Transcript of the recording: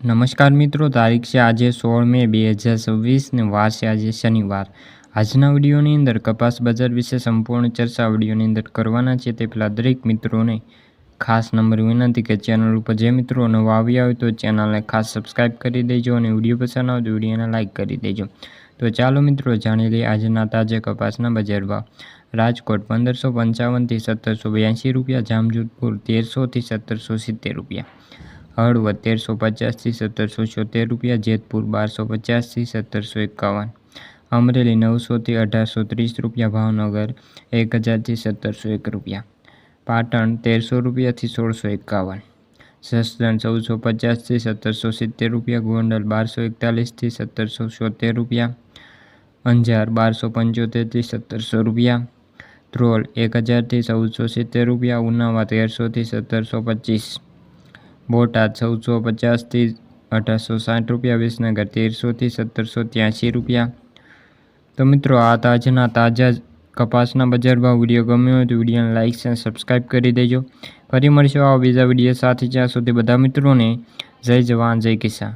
નમસ્કાર મિત્રો, તારીખ છે આજે 16 મે 2026 ને વાર છે આજે શનિવાર। આજના વિડીયોની અંદર કપાસ બજાર વિશે સંપૂર્ણ ચર્ચા વિડીયોની અંદર કરવાના છે। તે પહેલાં દરેક મિત્રોને ખાસ નંબર વિનંતી કે ચેનલ ઉપર જે મિત્રો નવા આવ્યા હોય તો ચેનલને ખાસ સબસ્ક્રાઈબ કરી દેજો અને વિડીયો પસંદ આવે તો વિડીયોને લાઇક કરી દેજો। તો ચાલો મિત્રો જાણી લઈએ આજના તાજા કપાસના બજાર ભાવ। રાજકોટ 1555 થી 1782 રૂપિયા, જામજોધપુર 1300 થી 1770 રૂપિયા, હળવદ 1350 થી 1776 રૂપિયા, જેતપુર 1250 થી 1751, અમરેલી 900 થી 1830 રૂપિયા, ભાવનગર 1000 થી 1701 રૂપિયા, પાટણ 1300 રૂપિયા થી 1651, જસદણ 1450 થી 1770 રૂપિયા, ગોંડલ 1241 થી 1776 રૂપિયા, અંજાર 1275 થી 1700 રૂપિયા, ધ્રોલ 1000 થી 1470 રૂપિયા, ઉનાવા 1300 થી 1725, બોટાદ 1450 થી 1860 રૂપિયા, વિસનગર 1300 થી 1783 રૂપિયા। તો મિત્રો આ આજના તાજા કપાસના બજાર ભાવ। વિડીયો ગમ્યો હોય તો વિડીયોને લાઇક અને સબસ્ક્રાઈબ કરી દેજો। ફરી મળીશું આવા બીજા વિડીયો સાથે, જ્યાં સુધી બધા મિત્રોને જય જવાન જય કિસાન।